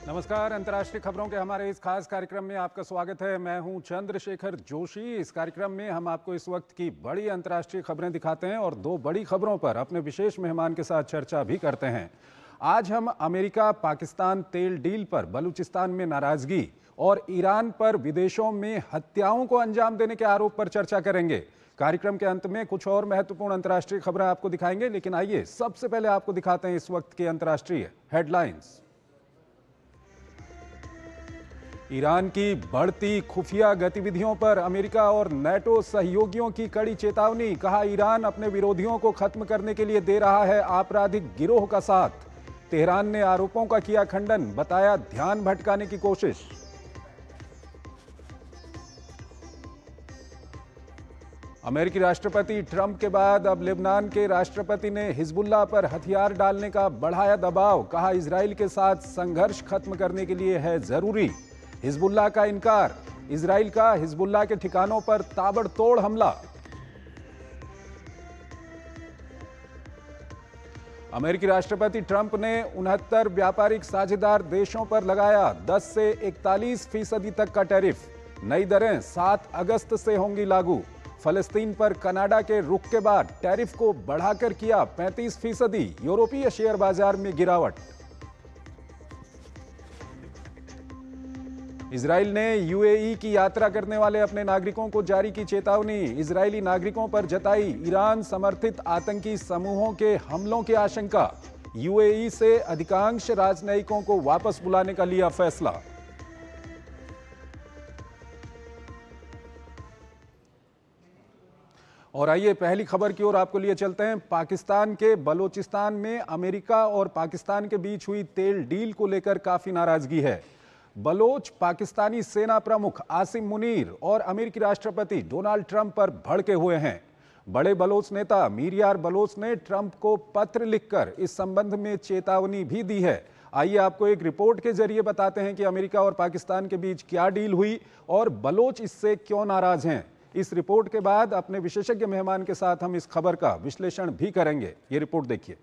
नमस्कार। अंतर्राष्ट्रीय खबरों के हमारे इस खास कार्यक्रम में आपका स्वागत है। मैं हूं चंद्रशेखर जोशी। इस कार्यक्रम में हम आपको इस वक्त की बड़ी अंतर्राष्ट्रीय खबरें दिखाते हैं और दो बड़ी खबरों पर अपने विशेष मेहमान के साथ चर्चा भी करते हैं। आज हम अमेरिका पाकिस्तान तेल डील पर बलूचिस्तान में नाराजगी और ईरान पर विदेशों में हत्याओं को अंजाम देने के आरोप पर चर्चा करेंगे। कार्यक्रम के अंत में कुछ और महत्वपूर्ण अंतर्राष्ट्रीय खबरें आपको दिखाएंगे, लेकिन आइए सबसे पहले आपको दिखाते हैं इस वक्त की अंतर्राष्ट्रीय हेडलाइंस। ईरान की बढ़ती खुफिया गतिविधियों पर अमेरिका और नेटो सहयोगियों की कड़ी चेतावनी। कहा, ईरान अपने विरोधियों को खत्म करने के लिए दे रहा है आपराधिक गिरोह का साथ। तेहरान ने आरोपों का किया खंडन, बताया ध्यान भटकाने की कोशिश। अमेरिकी राष्ट्रपति ट्रंप के बाद अब लेबनान के राष्ट्रपति ने हिजबुल्लाह पर हथियार डालने का बढ़ाया दबाव। कहा, इजराइल के साथ संघर्ष खत्म करने के लिए है जरूरी। हिजबुल्लाह का इनकार। इजराइल का हिजबुल्लाह के ठिकानों पर ताबड़तोड़ हमला। अमेरिकी राष्ट्रपति ट्रंप ने 69 व्यापारिक साझेदार देशों पर लगाया 10 से 41% तक का टैरिफ। नई दरें 7 अगस्त से होंगी लागू। फलस्तीन पर कनाडा के रुख के बाद टैरिफ को बढ़ाकर किया 35%। यूरोपीय शेयर बाजार में गिरावट। इजराइल ने यूएई की यात्रा करने वाले अपने नागरिकों को जारी की चेतावनी। इजरायली नागरिकों पर जताई ईरान समर्थित आतंकी समूहों के हमलों की आशंका। यूएई से अधिकांश राजनयिकों को वापस बुलाने का लिया फैसला। और आइए पहली खबर की ओर आपको लिए चलते हैं। पाकिस्तान के बलोचिस्तान में अमेरिका और पाकिस्तान के बीच हुई तेल डील को लेकर काफी नाराजगी है। बलोच पाकिस्तानी सेना प्रमुख आसिम मुनीर और अमेरिकी राष्ट्रपति डोनाल्ड ट्रंप पर भड़के हुए हैं। बड़े बलोच नेता मीर यार बलोच ने ट्रंप को पत्र लिखकर इस संबंध में चेतावनी भी दी है। आइए आपको एक रिपोर्ट के जरिए बताते हैं कि अमेरिका और पाकिस्तान के बीच क्या डील हुई और बलोच इससे क्यों नाराज हैं। इस रिपोर्ट के बाद अपने विशेषज्ञ मेहमान के साथ हम इस खबर का विश्लेषण भी करेंगे। ये रिपोर्ट देखिए।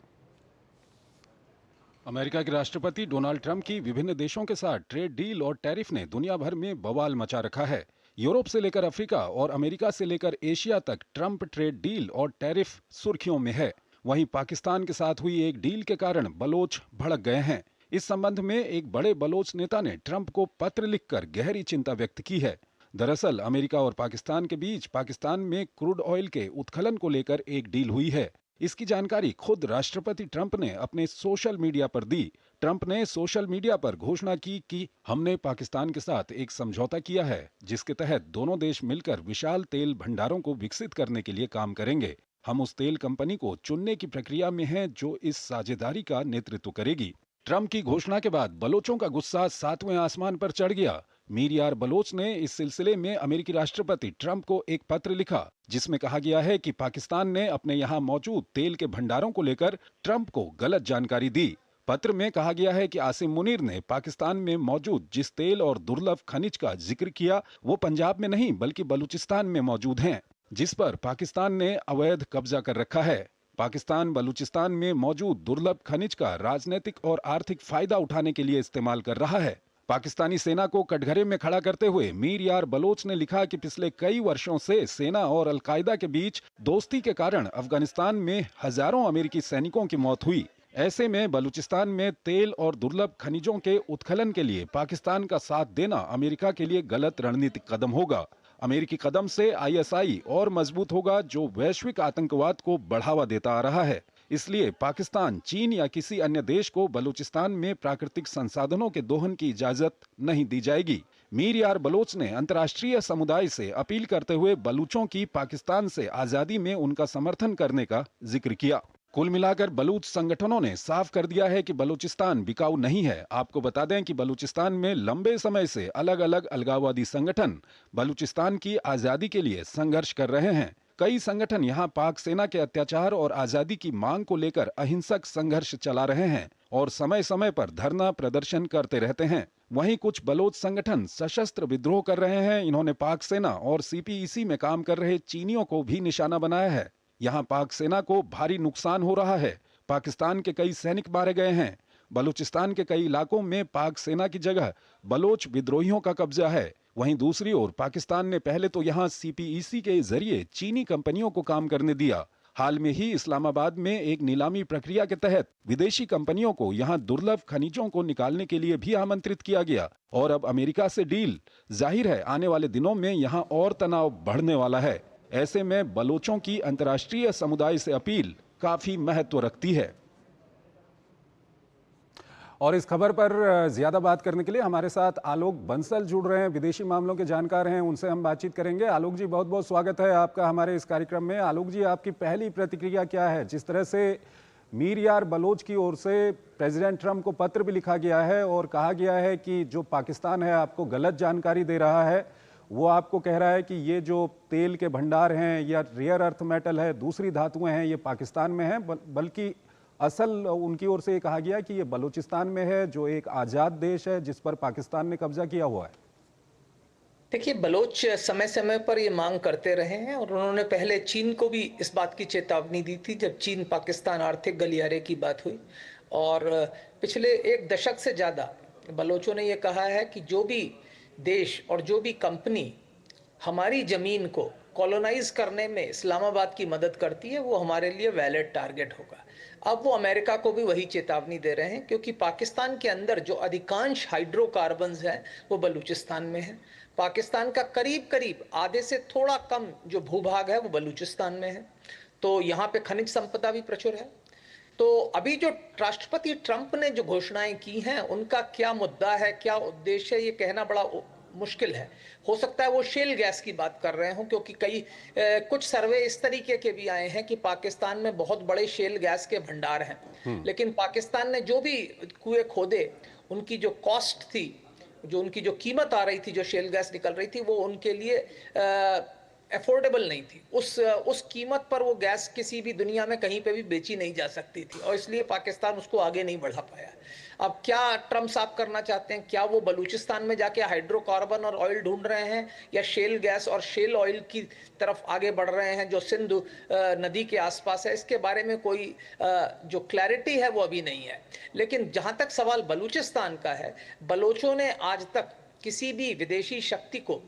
अमेरिका के राष्ट्रपति डोनाल्ड ट्रंप की विभिन्न देशों के साथ ट्रेड डील और टैरिफ ने दुनिया भर में बवाल मचा रखा है। यूरोप से लेकर अफ्रीका और अमेरिका से लेकर एशिया तक ट्रंप ट्रेड डील और टैरिफ सुर्खियों में है। वहीं पाकिस्तान के साथ हुई एक डील के कारण बलोच भड़क गए हैं। इस संबंध में एक बड़े बलोच नेता ने ट्रंप को पत्र लिखकर गहरी चिंता व्यक्त की है। दरअसल अमेरिका और पाकिस्तान के बीच पाकिस्तान में क्रूड ऑयल के उत्खनन को लेकर एक डील हुई है। इसकी जानकारी खुद राष्ट्रपति ट्रंप ने अपने सोशल मीडिया पर दी। ट्रंप ने सोशल मीडिया पर घोषणा की कि हमने पाकिस्तान के साथ एक समझौता किया है जिसके तहत दोनों देश मिलकर विशाल तेल भंडारों को विकसित करने के लिए काम करेंगे। हम उस तेल कंपनी को चुनने की प्रक्रिया में हैं जो इस साझेदारी का नेतृत्व करेगी। ट्रंप की घोषणा के बाद बलोचों का गुस्सा 7वें आसमान पर चढ़ गया। मीर यार बलोच ने इस सिलसिले में अमेरिकी राष्ट्रपति ट्रंप को एक पत्र लिखा जिसमें कहा गया है कि पाकिस्तान ने अपने यहां मौजूद तेल के भंडारों को लेकर ट्रंप को गलत जानकारी दी। पत्र में कहा गया है कि आसिम मुनीर ने पाकिस्तान में मौजूद जिस तेल और दुर्लभ खनिज का जिक्र किया वो पंजाब में नहीं बल्कि बलूचिस्तान में मौजूद हैं, जिस पर पाकिस्तान ने अवैध कब्जा कर रखा है। पाकिस्तान बलूचिस्तान में मौजूद दुर्लभ खनिज का राजनीतिक और आर्थिक फायदा उठाने के लिए इस्तेमाल कर रहा है। पाकिस्तानी सेना को कटघरे में खड़ा करते हुए मीर यार बलोच ने लिखा कि पिछले कई वर्षों से सेना और अलकायदा के बीच दोस्ती के कारण अफगानिस्तान में हजारों अमेरिकी सैनिकों की मौत हुई। ऐसे में बलूचिस्तान में तेल और दुर्लभ खनिजों के उत्खनन के लिए पाकिस्तान का साथ देना अमेरिका के लिए गलत रणनीतिक कदम होगा। अमेरिकी कदम से आईएसआई और मजबूत होगा जो वैश्विक आतंकवाद को बढ़ावा देता आ रहा है। इसलिए पाकिस्तान, चीन या किसी अन्य देश को बलूचिस्तान में प्राकृतिक संसाधनों के दोहन की इजाजत नहीं दी जाएगी। मीर यार बलोच ने अंतर्राष्ट्रीय समुदाय से अपील करते हुए बलूचों की पाकिस्तान से आजादी में उनका समर्थन करने का जिक्र किया। कुल मिलाकर बलूच संगठनों ने साफ कर दिया है कि बलूचिस्तान बिकाऊ नहीं है। आपको बता दें कि बलूचिस्तान में लंबे समय से अलग अलग अलगाववादी संगठन बलूचिस्तान की आजादी के लिए संघर्ष कर रहे हैं। कई संगठन यहां पाक सेना के अत्याचार और आजादी की मांग को लेकर अहिंसक संघर्ष चला रहे हैं और समय समय पर धरना प्रदर्शन करते रहते हैं। वहीं कुछ बलोच संगठन सशस्त्र विद्रोह कर रहे हैं। इन्होंने पाक सेना और सीपीईसी में काम कर रहे चीनियों को भी निशाना बनाया है। यहाँ पाक सेना को भारी नुकसान हो रहा है। पाकिस्तान के कई सैनिक मारे गए हैं। बलूचिस्तान के कई इलाकों में पाक सेना की जगह बलोच विद्रोहियों का कब्जा है। वहीं दूसरी ओर पाकिस्तान ने पहले तो यहां सीपीईसी के जरिए चीनी कंपनियों को काम करने दिया। हाल में ही इस्लामाबाद में एक नीलामी प्रक्रिया के तहत विदेशी कंपनियों को यहां दुर्लभ खनिजों को निकालने के लिए भी आमंत्रित किया गया। और अब अमेरिका से डील, जाहिर है आने वाले दिनों में यहां और तनाव बढ़ने वाला है। ऐसे में बलोचों की अंतर्राष्ट्रीय समुदाय से अपील काफी महत्व रखती है। और इस खबर पर ज्यादा बात करने के लिए हमारे साथ आलोक बंसल जुड़ रहे हैं, विदेशी मामलों के जानकार हैं, उनसे हम बातचीत करेंगे। आलोक जी, बहुत बहुत स्वागत है आपका हमारे इस कार्यक्रम में। आलोक जी, आपकी पहली प्रतिक्रिया क्या है? जिस तरह से मीर यार बलोच की ओर से प्रेसिडेंट ट्रंप को पत्र भी लिखा गया है और कहा गया है कि जो पाकिस्तान है आपको गलत जानकारी दे रहा है, वो आपको कह रहा है कि ये जो तेल के भंडार हैं या रेयर अर्थ मेटल है, दूसरी धातुएं हैं, ये पाकिस्तान में हैं, बल्कि असल उनकी ओर से ये कहा गया कि ये बलूचिस्तान में है, जो एक आज़ाद देश है जिस पर पाकिस्तान ने कब्जा किया हुआ है। देखिए, बलोच समय समय पर ये मांग करते रहे हैं और उन्होंने पहले चीन को भी इस बात की चेतावनी दी थी जब चीन पाकिस्तान आर्थिक गलियारे की बात हुई। और पिछले एक दशक से ज़्यादा बलोचों ने ये कहा है कि जो भी देश और जो भी कंपनी हमारी ज़मीन को कॉलोनाइज करने में इस्लामाबाद की मदद करती है वो हमारे लिए वैलिड टारगेट होगा। अब वो अमेरिका को भी वही चेतावनी दे रहे हैं, क्योंकि पाकिस्तान के अंदर जो अधिकांश हाइड्रोकार्बन्स हैं वो बलूचिस्तान में है। पाकिस्तान का करीब करीब आधे से थोड़ा कम जो भूभाग है वो बलूचिस्तान में है, तो यहाँ पे खनिज संपदा भी प्रचुर है। तो अभी जो राष्ट्रपति ट्रंप ने जो घोषणाएं की हैं उनका क्या मुद्दा है, क्या उद्देश्य है, ये कहना बड़ा मुश्किल है। हो सकता है वो शेल गैस की बात कर रहे हों, क्योंकि कुछ सर्वे इस तरीके के भी आए हैं कि पाकिस्तान में बहुत बड़े शेल गैस के भंडार हैं, लेकिन पाकिस्तान ने जो भी कुएं खोदे उनकी जो कॉस्ट थी, जो उनकी जो कीमत आ रही थी, जो शेल गैस निकल रही थी, वो उनके लिए अफोर्डेबल नहीं थी। उस कीमत पर वो गैस किसी भी दुनिया में कहीं पे भी बेची नहीं जा सकती थी और इसलिए पाकिस्तान उसको आगे नहीं बढ़ा पाया। अब क्या ट्रंप साहब करना चाहते हैं? क्या वो बलूचिस्तान में जाके हाइड्रोकार्बन और ऑयल ढूंढ रहे हैं या शेल गैस और शेल ऑयल की तरफ आगे बढ़ रहे हैं जो सिंध नदी के आसपास है? इसके बारे में कोई जो क्लैरिटी है वो अभी नहीं है। लेकिन जहां तक सवाल बलूचिस्तान का है, बलोचों ने आज तक किसी भी विदेशी शक्ति को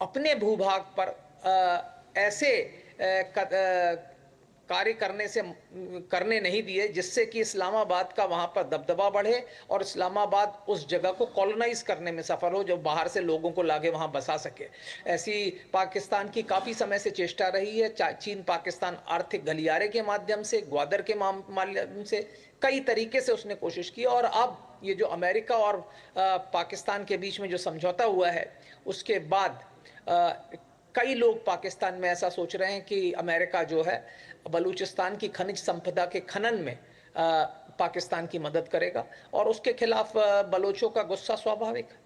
अपने भूभाग पर ऐसे कार्य करने नहीं दिए जिससे कि इस्लामाबाद का वहां पर दबदबा बढ़े और इस्लामाबाद उस जगह को कॉलोनाइज करने में सफल हो, जो बाहर से लोगों को लाके वहां बसा सके। ऐसी पाकिस्तान की काफी समय से चेष्टा रही है। चीन पाकिस्तान आर्थिक गलियारे के माध्यम से, ग्वादर के माध्यम से, कई तरीके से उसने कोशिश की। और अब ये जो अमेरिका और पाकिस्तान के बीच में जो समझौता हुआ है उसके बाद कई लोग पाकिस्तान में ऐसा सोच रहे हैं कि अमेरिका जो है बलूचिस्तान की खनिज संपदा के खनन में पाकिस्तान की मदद करेगा और उसके खिलाफ बलोचों का गुस्सा स्वाभाविक है।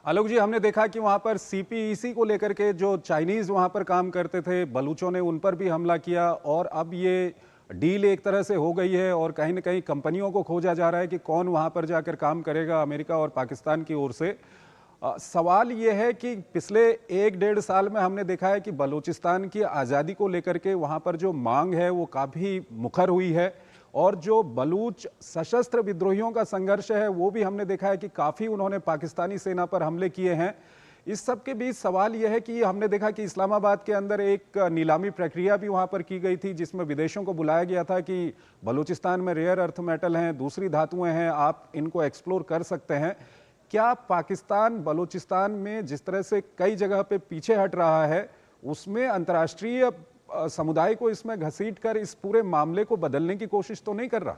आलोक जी, हमने देखा कि वहां पर सीपीईसी को लेकर के जो चाइनीज वहां पर काम करते थे, बलूचों ने उन पर भी हमला किया और अब ये डील एक तरह से हो गई है और कहीं ना कहीं कंपनियों को खोजा जा रहा है कि कौन वहां पर जाकर काम करेगा अमेरिका और पाकिस्तान की ओर से। सवाल ये है कि पिछले 1-1.5 साल में हमने देखा है कि बलूचिस्तान की आज़ादी को लेकर के वहाँ पर जो मांग है वो काफ़ी मुखर हुई है और जो बलूच सशस्त्र विद्रोहियों का संघर्ष है वो भी हमने देखा है कि काफ़ी उन्होंने पाकिस्तानी सेना पर हमले किए हैं। इस सब के बीच सवाल यह है कि हमने देखा कि इस्लामाबाद के अंदर एक नीलामी प्रक्रिया भी वहाँ पर की गई थी जिसमें विदेशों को बुलाया गया था कि बलूचिस्तान में रेयर अर्थ मेटल हैं, दूसरी धातुएँ हैं, आप इनको एक्सप्लोर कर सकते हैं। क्या पाकिस्तान बलूचिस्तान में जिस तरह से कई जगह पे पीछे हट रहा है, उसमें अंतर्राष्ट्रीय समुदाय को इसमें घसीटकर इस पूरे मामले को बदलने की कोशिश तो नहीं कर रहा?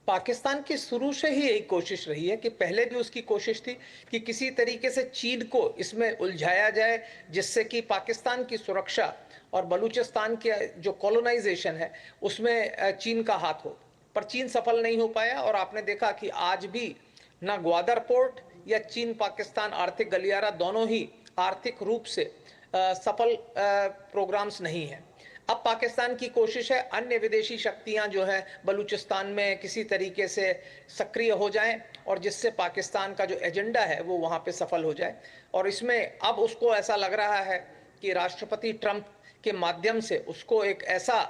पाकिस्तान की शुरू से ही यही कोशिश रही है कि पहले भी उसकी कोशिश थी कि किसी तरीके से चीन को इसमें उलझाया जाए जिससे कि पाकिस्तान की सुरक्षा और बलूचिस्तान के जो कॉलोनाइजेशन है उसमें चीन का हाथ हो, पर चीन सफल नहीं हो पाया। और आपने देखा कि आज भी ना ग्वादर पोर्ट या चीन पाकिस्तान आर्थिक गलियारा दोनों ही आर्थिक रूप से सफल प्रोग्राम्स नहीं है। अब पाकिस्तान की कोशिश है अन्य विदेशी शक्तियां जो है बलूचिस्तान में किसी तरीके से सक्रिय हो जाएं और जिससे पाकिस्तान का जो एजेंडा है वो वहां पे सफल हो जाए। और इसमें अब उसको ऐसा लग रहा है कि राष्ट्रपति ट्रंप के माध्यम से उसको एक ऐसा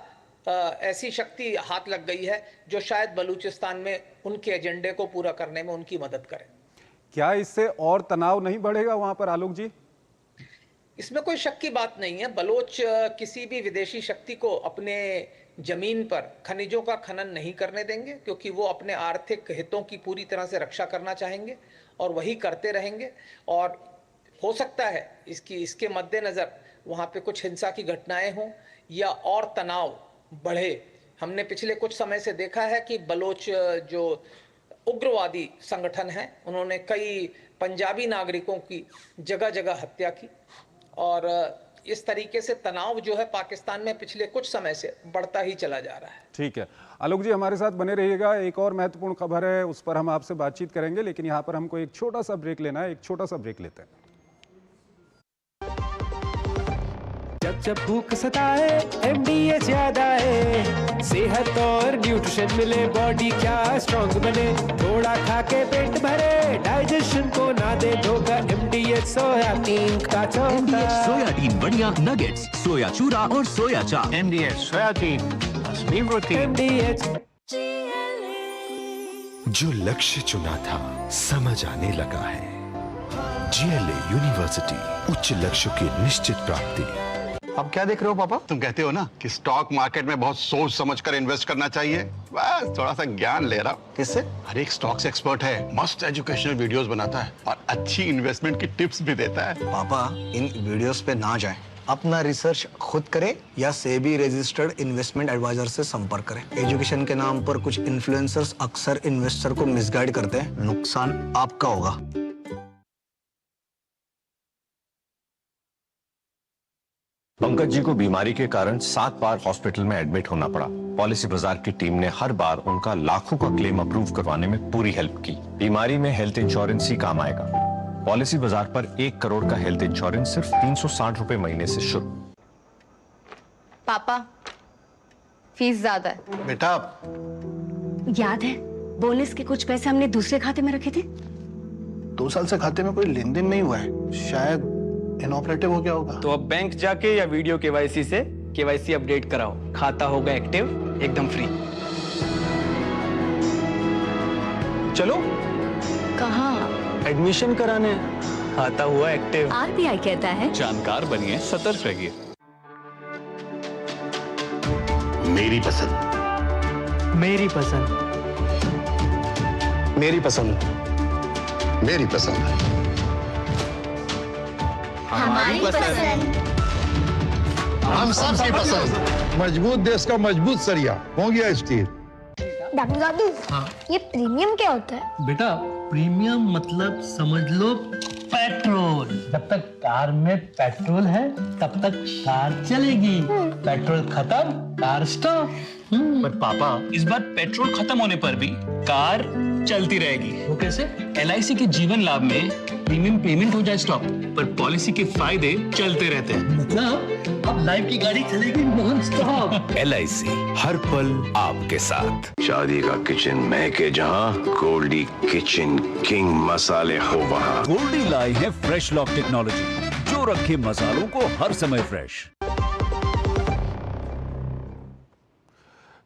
ऐसी शक्ति हाथ लग गई है जो शायद बलूचिस्तान में उनके एजेंडे को पूरा करने में उनकी मदद करे। क्या इससे और तनाव नहीं बढ़ेगा वहां पर आलोक जी? इसमें कोई शक की बात नहीं है। बलोच किसी भी विदेशी शक्ति को अपने जमीन पर खनिजों का खनन नहीं करने देंगे, क्योंकि वो अपने आर्थिक हितों की पूरी तरह से रक्षा करना चाहेंगे और वही करते रहेंगे। और हो सकता है इसके मद्देनजर वहां पे कुछ हिंसा की घटनाएं हों या और तनाव बढ़े। हमने पिछले कुछ समय से देखा है कि बलोच जो उग्रवादी संगठन है, उन्होंने कई पंजाबी नागरिकों की जगह जगह हत्या की और इस तरीके से तनाव जो है पाकिस्तान में पिछले कुछ समय से बढ़ता ही चला जा रहा है। ठीक है आलोक जी, हमारे साथ बने रहिएगा। एक और महत्वपूर्ण खबर है, उस पर हम आपसे बातचीत करेंगे, लेकिन यहाँ पर हमको एक छोटा सा ब्रेक लेना है। एक छोटा सा ब्रेक लेते हैं। जब जब भूख सताए MDH याद आए, सेहत और न्यूट्रिशन मिले, बॉडी क्या स्ट्रॉन्ग बने, थोड़ा खा के पेट भरे, डाइजेशन को ना दे धोखा, MDH सोयाबीन का चोखा। MDH सोयाबीन बढ़िया नगेट्स, सोया चूरा और सोया चाप। MDH सोयाबीन असली प्रोटीन। MDH जो लक्ष्य चुना था समझ आने लगा है। GLA यूनिवर्सिटी, उच्च लक्ष्य की निश्चित प्राप्ति। अब क्या देख रहे हो पापा? तुम कहते हो ना कि स्टॉक मार्केट में बहुत सोच समझकर इन्वेस्ट करना चाहिए, बस थोड़ा सा ज्ञान ले रहा हूं। किससे? हर एक स्टॉक्स एक्सपर्ट है, मस्त एजुकेशनल वीडियोस बनाता है और अच्छी इन्वेस्टमेंट की टिप्स भी देता है। पापा इन वीडियोस पे ना जाएं, अपना रिसर्च खुद करें या सेबी रजिस्टर्ड इन्वेस्टमेंट एडवाइजर से संपर्क करें। एजुकेशन के नाम पर कुछ इन्फ्लुएंसर्स अक्सर इन्वेस्टर को मिसगाइड करते हैं, नुकसान आपका होगा। पंकज जी को बीमारी के कारण 7 बार हॉस्पिटल में एडमिट होना पड़ा। पॉलिसी बाजार की टीम ने हर बार उनका लाखों का क्लेम अप्रूव करवाने में पूरी हेल्प की। बीमारी में हेल्थ इंश्योरेंस ही काम आएगा। पॉलिसी बाजार पर 1 करोड़ का हेल्थ इंश्योरेंस सिर्फ 360 रुपए महीने से शुरू। पापा फीस ज्यादा है। बेटा याद है बोनस के कुछ पैसे हमने दूसरे खाते में रखे थे? 2 साल से खाते में कोई लेन देन नहीं हुआ है, शायद इनऑपरेटिव हो गया होगा। तो अब बैंक जाके या वीडियो KYC से KYC अपडेट कराओ, खाता होगा एक्टिव एकदम फ्री। चलो कहाँ? एडमिशन कराने, खाता हुआ एक्टिव। RBI कहता है जानकार बनिए, सतर्क रहिए। मेरी पसंद, मेरी पसंद, मेरी पसंद, मेरी पसंद, हमारी पसंद। हम सबकी पसंद। मजबूत देश का मजबूत सरिया हो गया स्टील। डॉक्टर दादू, ये प्रीमियम क्या होता है? बेटा प्रीमियम मतलब समझ लो पेट्रोल। जब तक कार में पेट्रोल है तब तक कार चलेगी, पेट्रोल खत्म कार स्टॉप। पर पापा इस बार पेट्रोल खत्म होने पर भी कार चलती रहेगी। वो कैसे? LIC के जीवन लाभ में प्रीमियम पेमेंट हो जाए स्टॉप, पर पॉलिसी के फायदे चलते रहते हैं। मतलब अब लाइफ की गाड़ी चलेगी नॉन स्टॉप। LIC हर पल आपके साथ। शादी का किचन महके जहां, गोल्डी किचन किंग मसाले हो वहां। गोल्डी लाई है फ्रेश लॉक टेक्नोलॉजी, जो रखे मसालों को हर समय फ्रेश।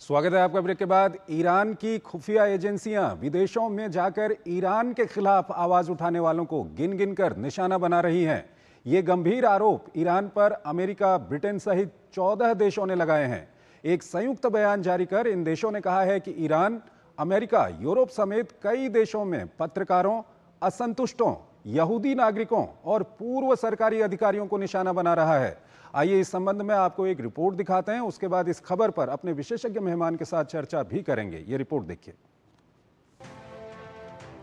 स्वागत है आपका ब्रेक के बाद। ईरान की खुफिया एजेंसियां विदेशों में जाकर ईरान के खिलाफ आवाज उठाने वालों को गिन गिन कर निशाना बना रही हैं। ये गंभीर आरोप ईरान पर अमेरिका, ब्रिटेन सहित 14 देशों ने लगाए हैं। एक संयुक्त बयान जारी कर इन देशों ने कहा है कि ईरान, अमेरिका, यूरोप समेत कई देशों में पत्रकारों, असंतुष्टों, यहूदी नागरिकों और पूर्व सरकारी अधिकारियों को निशाना बना रहा है। आइए इस संबंध में आपको एक रिपोर्ट दिखाते हैं, उसके बाद इस खबर पर अपने विशेषज्ञ मेहमान के साथ चर्चा भी करेंगे। ये रिपोर्ट देखिए।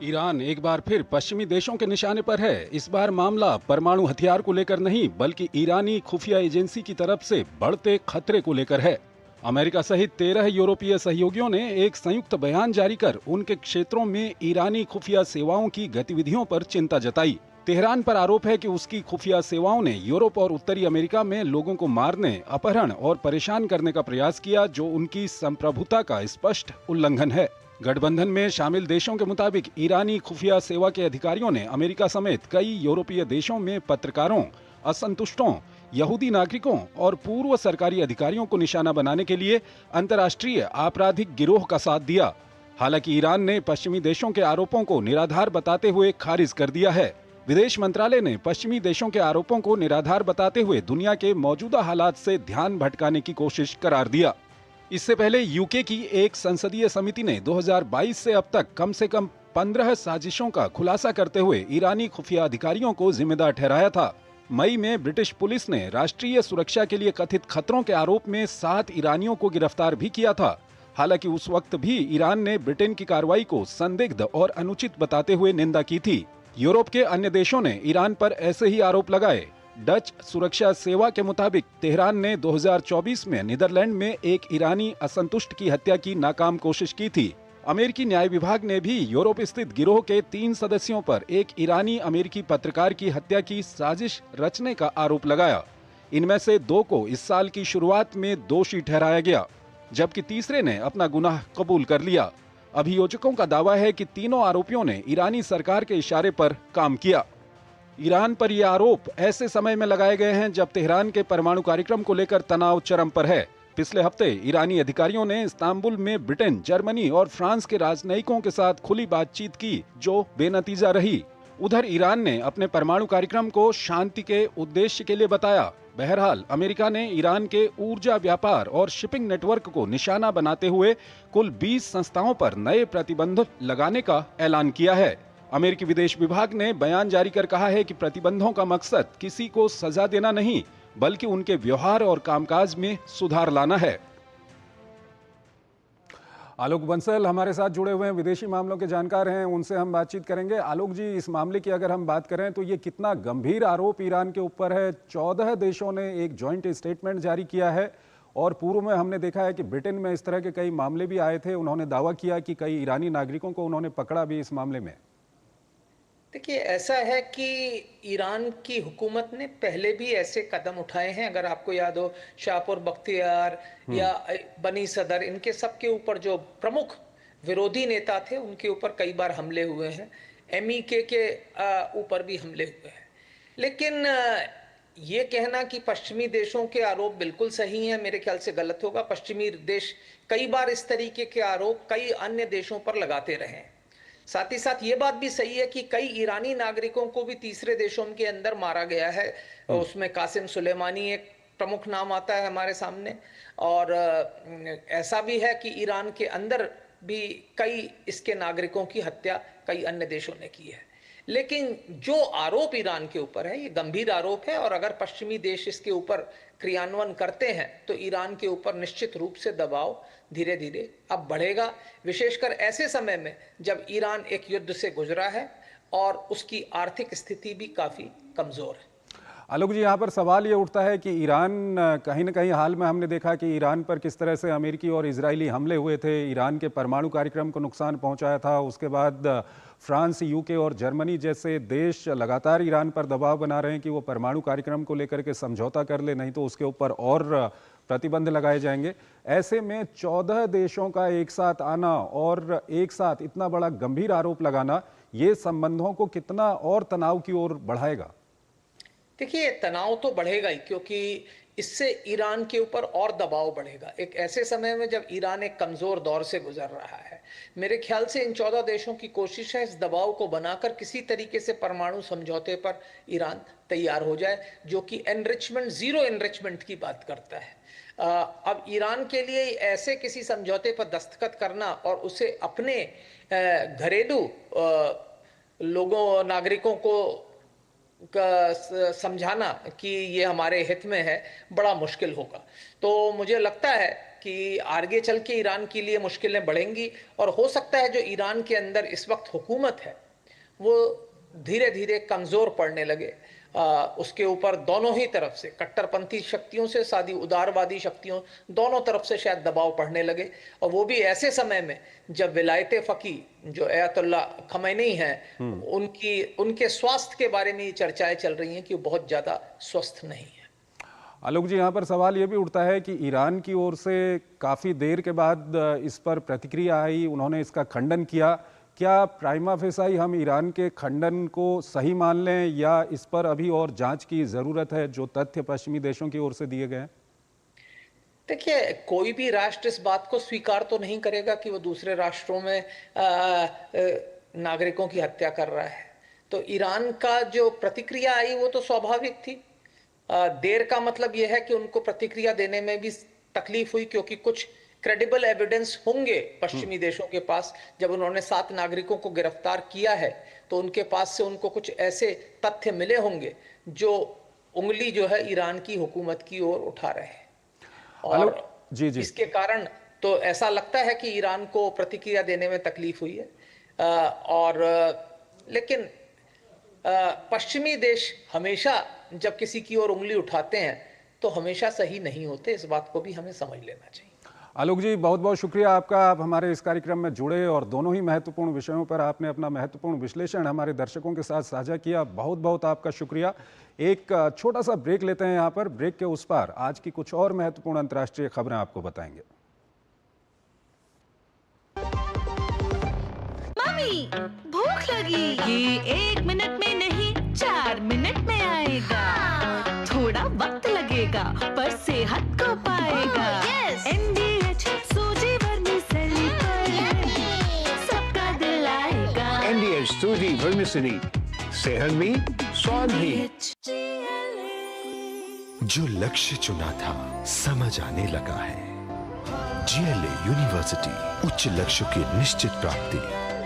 ईरान एक बार फिर पश्चिमी देशों के निशाने पर है। इस बार मामला परमाणु हथियार को लेकर नहीं, बल्कि ईरानी खुफिया एजेंसी की तरफ से बढ़ते खतरे को लेकर है। अमेरिका सहित 13 यूरोपीय सहयोगियों ने एक संयुक्त बयान जारी कर उनके क्षेत्रों में ईरानी खुफिया सेवाओं की गतिविधियों पर चिंता जताई। तेहरान पर आरोप है कि उसकी खुफिया सेवाओं ने यूरोप और उत्तरी अमेरिका में लोगों को मारने, अपहरण और परेशान करने का प्रयास किया, जो उनकी संप्रभुता का स्पष्ट उल्लंघन है। गठबंधन में शामिल देशों के मुताबिक ईरानी खुफिया सेवा के अधिकारियों ने अमेरिका समेत कई यूरोपीय देशों में पत्रकारों, असंतुष्टों, यहूदी नागरिकों और पूर्व सरकारी अधिकारियों को निशाना बनाने के लिए अंतर्राष्ट्रीय आपराधिक गिरोह का साथ दिया। हालांकि ईरान ने पश्चिमी देशों के आरोपों को निराधार बताते हुए खारिज कर दिया है। विदेश मंत्रालय ने पश्चिमी देशों के आरोपों को निराधार बताते हुए दुनिया के मौजूदा हालात से ध्यान भटकाने की कोशिश करार दिया। इससे पहले यूके की एक संसदीय समिति ने 2022 से अब तक कम से कम 15 साजिशों का खुलासा करते हुए ईरानी खुफिया अधिकारियों को जिम्मेदार ठहराया था। मई में ब्रिटिश पुलिस ने राष्ट्रीय सुरक्षा के लिए कथित खतरों के आरोप में 7 ईरानियों को गिरफ्तार भी किया था। हालांकि उस वक्त भी ईरान ने ब्रिटेन की कार्रवाई को संदिग्ध और अनुचित बताते हुए निंदा की थी। यूरोप के अन्य देशों ने ईरान पर ऐसे ही आरोप लगाए। डच सुरक्षा सेवा के मुताबिक तेहरान ने 2024 में नीदरलैंड में एक ईरानी असंतुष्ट की हत्या की नाकाम कोशिश की थी। अमेरिकी न्याय विभाग ने भी यूरोप स्थित गिरोह के 3 सदस्यों पर एक ईरानी अमेरिकी पत्रकार की हत्या की साजिश रचने का आरोप लगाया। इनमें से 2 को इस साल की शुरुआत में दोषी ठहराया गया, जबकि तीसरे ने अपना गुनाह कबूल कर लिया। अभियोजकों का दावा है कि तीनों आरोपियों ने ईरानी सरकार के इशारे पर काम किया। ईरान पर ये आरोप ऐसे समय में लगाए गए हैं जब तेहरान के परमाणु कार्यक्रम को लेकर तनाव चरम पर है। पिछले हफ्ते ईरानी अधिकारियों ने इस्तांबुल में ब्रिटेन, जर्मनी और फ्रांस के राजनयिकों के साथ खुली बातचीत की, जो बेनतीजा रही। उधर ईरान ने अपने परमाणु कार्यक्रम को शांति के उद्देश्य के लिए बताया। बहरहाल अमेरिका ने ईरान के ऊर्जा व्यापार और शिपिंग नेटवर्क को निशाना बनाते हुए कुल 20 संस्थाओं पर नए प्रतिबंध लगाने का ऐलान किया है। अमेरिकी विदेश विभाग ने बयान जारी कर कहा है कि प्रतिबंधों का मकसद किसी को सजा देना नहीं, बल्कि उनके व्यवहार और कामकाज में सुधार लाना है। आलोक बंसल हमारे साथ जुड़े हुए हैं, विदेशी मामलों के जानकार हैं, उनसे हम बातचीत करेंगे। आलोक जी, इस मामले की अगर हम बात करें तो ये कितना गंभीर आरोप ईरान के ऊपर है। 14 देशों ने एक जॉइंट स्टेटमेंट जारी किया है और पूर्व में हमने देखा है कि ब्रिटेन में इस तरह के कई मामले भी आए थे। उन्होंने दावा किया कि कई ईरानी नागरिकों को उन्होंने पकड़ा भी इस मामले में। देखिए, ऐसा है कि ईरान की हुकूमत ने पहले भी ऐसे कदम उठाए हैं। अगर आपको याद हो, शाहपुर बख्तियार या बनी सदर, इनके सब के ऊपर जो प्रमुख विरोधी नेता थे उनके ऊपर कई बार हमले हुए हैं। MEK के ऊपर भी हमले हुए हैं। लेकिन ये कहना कि पश्चिमी देशों के आरोप बिल्कुल सही हैं, मेरे ख्याल से गलत होगा। पश्चिमी देश कई बार इस तरीके के आरोप कई अन्य देशों पर लगाते रहे हैं। साथ ही साथ ये बात भी सही है कि कई ईरानी नागरिकों को भी तीसरे देशों के अंदर मारा गया है। उसमें कासिम सुलेमानी एक प्रमुख नाम आता है हमारे सामने। और ऐसा भी है कि ईरान के अंदर भी कई इसके नागरिकों की हत्या कई अन्य देशों ने की है। लेकिन जो आरोप ईरान के ऊपर है, ये गंभीर आरोप है और अगर पश्चिमी देश इसके ऊपर क्रियान्वयन करते हैं तो ईरान के ऊपर निश्चित रूप से दबाव धीरे धीरे अब बढ़ेगा, विशेषकर ऐसे समय में जब ईरान एक युद्ध से गुजरा है और उसकी आर्थिक स्थिति भी काफी कमजोर है। आलोक जी, यहाँ पर सवाल ये उठता है कि ईरान कहीं न कहीं हाल में हमने देखा कि ईरान पर किस तरह से अमेरिकी और इजरायली हमले हुए थे, ईरान के परमाणु कार्यक्रम को नुकसान पहुंचाया था। उसके बाद फ्रांस, यूके और जर्मनी जैसे देश लगातार ईरान पर दबाव बना रहे हैं कि वो परमाणु कार्यक्रम को लेकर के समझौता कर ले, नहीं तो उसके ऊपर और प्रतिबंध लगाए जाएंगे। ऐसे में 14 देशों का एक साथ आना और एक साथ इतना बड़ा गंभीर आरोप लगाना, ये संबंधों को कितना और तनाव की ओर बढ़ाएगा? देखिए, तनाव तो बढ़ेगा ही, क्योंकि इससे ईरान के ऊपर और दबाव बढ़ेगा एक ऐसे समय में जब ईरान एक कमजोर दौर से गुजर रहा है। मेरे ख्याल से इन 14 देशों की कोशिश है इस दबाव को बनाकर किसी तरीके से परमाणु समझौते पर ईरान तैयार हो जाए, जो कि एनरिचमेंट, जीरो एनरिचमेंट की बात करता है। अब ईरान के लिए ऐसे किसी समझौते पर दस्तखत करना और उसे अपने घरेलू लोगों, नागरिकों को समझाना कि ये हमारे हित में है, बड़ा मुश्किल होगा। तो मुझे लगता है कि आगे चल के ईरान के लिए मुश्किलें बढ़ेंगी और हो सकता है जो ईरान के अंदर इस वक्त हुकूमत है वो धीरे धीरे कमजोर पड़ने लगे। उसके ऊपर दोनों ही तरफ से, कट्टरपंथी शक्तियों से सादी उदारवादी शक्तियों, दोनों तरफ से शायद दबाव पड़ने लगे, और वो भी ऐसे समय में जब विलायत फकी जो अयतुल्ला खमैनी हैं उनके स्वास्थ्य के बारे में चर्चाएं चल रही हैं कि वो बहुत ज्यादा स्वस्थ नहीं है। आलोक जी, यहाँ पर सवाल ये भी उठता है कि ईरान की ओर से काफ़ी देर के बाद इस पर प्रतिक्रिया आई, उन्होंने इसका खंडन किया क्या प्राइमा फेसाई हम ईरान के खंडन को सही मान लें या इस पर अभी और जांच की ज़रूरत है, जो तथ्य पश्चिमी देशों की ओर से दिए गए हैं? देखिए, कोई भी राष्ट्र इस बात को स्वीकार तो नहीं करेगा कि वो दूसरे राष्ट्रों में नागरिकों की हत्या कर रहा है। तो ईरान का जो प्रतिक्रिया आई वो तो स्वाभाविक थी। देर का मतलब यह है कि उनको प्रतिक्रिया देने में भी तकलीफ हुई, क्योंकि कुछ क्रेडिबल एविडेंस होंगे पश्चिमी देशों के पास। जब उन्होंने 7 नागरिकों को गिरफ्तार किया है तो उनके पास से उनको कुछ ऐसे तथ्य मिले होंगे जो उंगली जो है ईरान की हुकूमत की ओर उठा रहे हैं। और जी। इसके कारण तो ऐसा लगता है कि ईरान को प्रतिक्रिया देने में तकलीफ हुई है। लेकिन पश्चिमी देश हमेशा जब किसी की ओर उंगली उठाते हैं तो हमेशा सही नहीं होते। इस बात को भी हमें समझ लेना चाहिए। आलोक जी, बहुत बहुत शुक्रिया आपका, आप हमारे इस कार्यक्रम में जुड़े और दोनों ही महत्वपूर्ण विषयों पर आपने अपना महत्वपूर्ण विश्लेषण हमारे दर्शकों के साथ साझा किया। बहुत बहुत आपका शुक्रिया। एक छोटा सा ब्रेक लेते हैं यहाँ पर। ब्रेक के उस पार आज की कुछ और महत्वपूर्ण अंतर्राष्ट्रीय खबरें आपको बताएंगे। मम्मी, भूख लगी। ये 1 मिनट में नहीं 4 मिनट में आएगा। थोड़ा वक्त लगेगा पर सेहत को पाएगा। NDH सूजी वर्मिसेली पर सबका दिल आएगा। NDH सूजी वर्मिसेली, सेहत भी स्वाद भी। जो लक्ष्य चुना था समझ आने लगा है। GLA यूनिवर्सिटी, उच्च लक्ष्य की निश्चित प्राप्ति।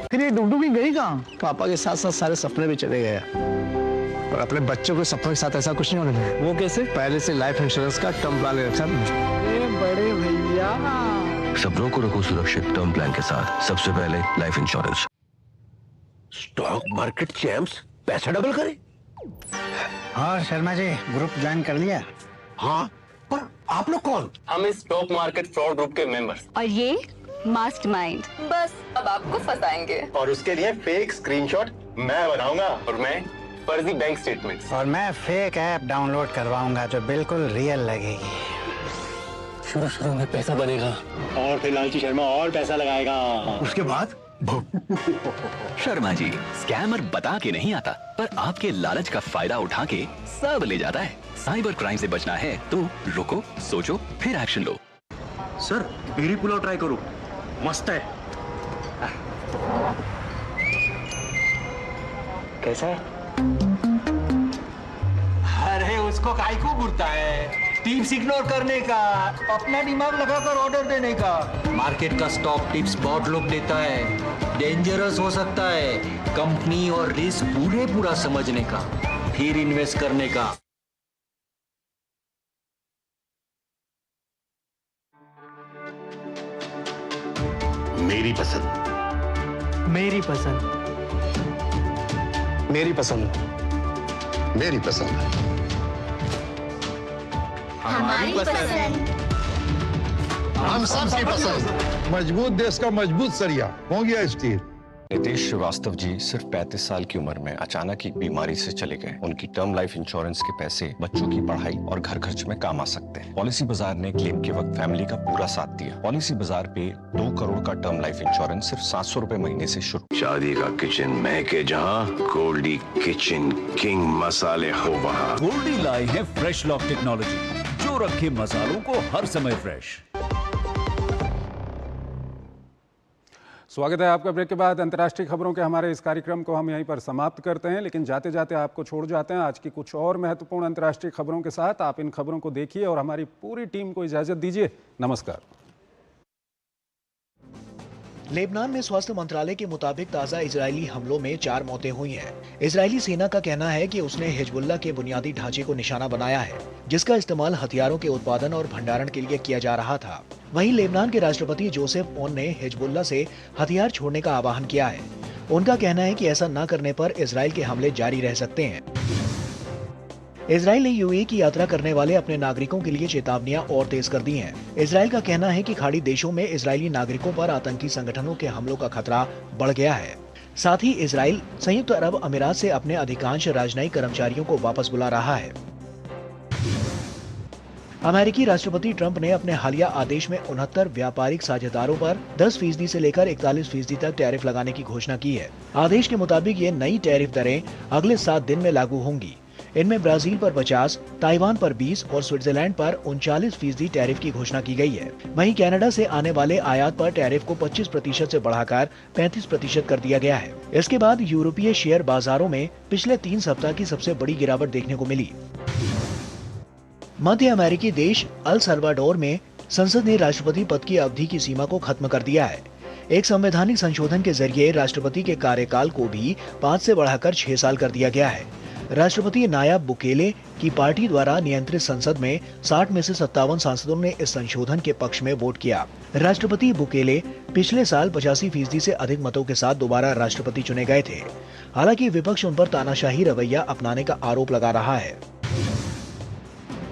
फिर ये डुगडुगी गई कहाँ? पापा के साथ साथ सारे सपने भी चले गए और अपने बच्चों के सपनों के साथ ऐसा कुछ नहीं होने देना। वो कैसे? पहले से लाइफ इंश्योरेंस का टर्म प्लान ले रखा है। बड़े भैया, सपनों को रखो सुरक्षित टर्म प्लान के साथ। सबसे पहले life insurance. Stock market champs पैसा डबल करे। हाँ शर्मा जी, ग्रुप ज्वाइन कर लिया? हाँ, पर आप लोग कौन? हम इस स्टॉक मार्केट फ्रॉड ग्रुप के मेंबर्स। और ये मास्टरमाइंड। बस अब आपको फंसाएंगे। और उसके लिए फेक स्क्रीनशॉट मैं बनाऊंगा और मैं फर्जी बैंक स्टेटमेंट्स। और मैं फेक ऐप डाउनलोड करवाऊंगा जो बिल्कुल रियल लगेगी। शुरू में पैसा बनेगा और फिर लालची शर्मा और पैसा लगाएगा। उसके बाद शर्मा जी, स्कैमर बता के नहीं आता पर आपके लालच का फायदा उठा के सब ले जाता है। साइबर क्राइम से बचना है तो रुको, सोचो, फिर एक्शन लो। सर, बीड़ी पुलाव ट्राई करो, मस्त है। कैसा है? अरे उसको काहे को बुरता है? टिप्स इग्नोर करने का, अपना दिमाग लगाकर ऑर्डर देने का। मार्केट का स्टॉक टिप्स बहुत लोग देता है, डेंजरस हो सकता है। कंपनी और रिस्क पूरा समझने का, फिर इन्वेस्ट करने का। मेरी पसंद, मेरी पसंद, मेरी पसंद, मेरी पसंद, हमारी पसंद, हम सबकी पसंद। मजबूत देश का मजबूत सरिया हो गया स्टील। नितेश श्रीवास्तव जी सिर्फ 35 साल की उम्र में अचानक एक बीमारी से चले गए। उनकी टर्म लाइफ इंश्योरेंस के पैसे बच्चों की पढ़ाई और घर खर्च में काम आ सकते हैं। पॉलिसी बाजार ने क्लेम के वक्त फैमिली का पूरा साथ दिया। पॉलिसी बाजार पे 2 करोड़ का टर्म लाइफ इंश्योरेंस सिर्फ 700 रुपए महीने से शुरू। शादी का किचन महके जहाँ, गोल्डी किचन किंग मसाले हो वहाँ। गोल्डी लाई है फ्रेश लॉक टेक्नोलॉजी, जो रखे मसालों को हर समय फ्रेश। स्वागत है आपका। ब्रेक के बाद अंतर्राष्ट्रीय खबरों के हमारे इस कार्यक्रम को हम यहीं पर समाप्त करते हैं, लेकिन जाते जाते आपको छोड़ जाते हैं आज की कुछ और महत्वपूर्ण अंतर्राष्ट्रीय खबरों के साथ। आप इन खबरों को देखिए और हमारी पूरी टीम को इजाजत दीजिए। नमस्कार। लेबनान में स्वास्थ्य मंत्रालय के मुताबिक ताज़ा इजरायली हमलों में 4 मौतें हुई हैं। इजरायली सेना का कहना है कि उसने हिजबुल्लाह के बुनियादी ढांचे को निशाना बनाया है, जिसका इस्तेमाल हथियारों के उत्पादन और भंडारण के लिए किया जा रहा था। वहीं लेबनान के राष्ट्रपति जोसेफ ओन ने हिजबुल्लाह से हथियार छोड़ने का आह्वान किया है। उनका कहना है कि ऐसा न करने पर इजरायल के हमले जारी रह सकते हैं। इजरायल ने यूएई की यात्रा करने वाले अपने नागरिकों के लिए चेतावनियां और तेज कर दी हैं। इजरायल का कहना है कि खाड़ी देशों में इजरायली नागरिकों पर आतंकी संगठनों के हमलों का खतरा बढ़ गया है। साथ ही इजरायल संयुक्त अरब अमीरात से अपने अधिकांश राजनयिक कर्मचारियों को वापस बुला रहा है। अमेरिकी राष्ट्रपति ट्रंप ने अपने हालिया आदेश में 69 व्यापारिक साझेदारों पर 10% से लेकर 41% तक टैरिफ लगाने की घोषणा की है। आदेश के मुताबिक ये नई टैरिफ दरें अगले 7 दिन में लागू होंगी। इनमें ब्राजील पर 50, ताइवान पर 20 और स्विट्जरलैंड पर 39% टैरिफ की घोषणा की गई है। वहीं कनाडा से आने वाले आयात पर टैरिफ को 25% से बढ़ाकर 35% कर दिया गया है। इसके बाद यूरोपीय शेयर बाजारों में पिछले 3 सप्ताह की सबसे बड़ी गिरावट देखने को मिली। मध्य अमेरिकी देश अल सल्वाडोर में संसद ने राष्ट्रपति पद की अवधि की सीमा को खत्म कर दिया है। एक संवैधानिक संशोधन के जरिए राष्ट्रपति के कार्यकाल को भी 5 से बढ़ाकर 6 साल कर दिया गया है। राष्ट्रपति नायब बुकेले की पार्टी द्वारा नियंत्रित संसद में 60 में से 57 सांसदों ने इस संशोधन के पक्ष में वोट किया। राष्ट्रपति बुकेले पिछले साल 85% से अधिक मतों के साथ दोबारा राष्ट्रपति चुने गए थे। हालांकि विपक्ष उन पर तानाशाही रवैया अपनाने का आरोप लगा रहा है।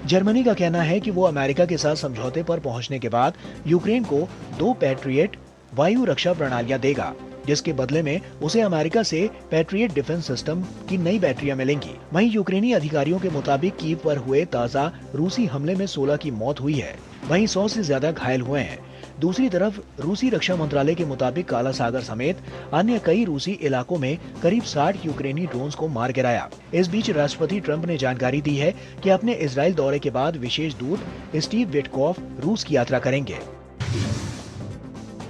जर्मनी का कहना है कि वो अमेरिका के साथ समझौते पर पहुंचने के बाद यूक्रेन को 2 पैट्रियट वायु रक्षा प्रणालियां देगा, जिसके बदले में उसे अमेरिका से पैट्रियट डिफेंस सिस्टम की नई बैटरियां मिलेंगी। वहीं यूक्रेनी अधिकारियों के मुताबिक कीव पर हुए ताजा रूसी हमले में 16 की मौत हुई है, वहीं 100 से ज्यादा घायल हुए हैं। दूसरी तरफ रूसी रक्षा मंत्रालय के मुताबिक काला सागर समेत अन्य कई रूसी इलाकों में करीब 60 यूक्रेनी ड्रोन्स को मार गिराया। इस बीच राष्ट्रपति ट्रंप ने जानकारी दी है कि अपने इजराइल दौरे के बाद विशेष दूत स्टीव विटकॉफ रूस की यात्रा करेंगे।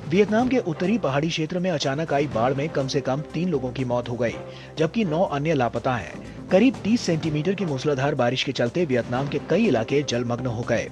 वियतनाम के उत्तरी पहाड़ी क्षेत्र में अचानक आई बाढ़ में कम से कम 3 लोगों की मौत हो गई, जबकि 9 अन्य लापता हैं। करीब 30 सेंटीमीटर की मूसलाधार बारिश के चलते वियतनाम के कई इलाके जलमग्न हो गए।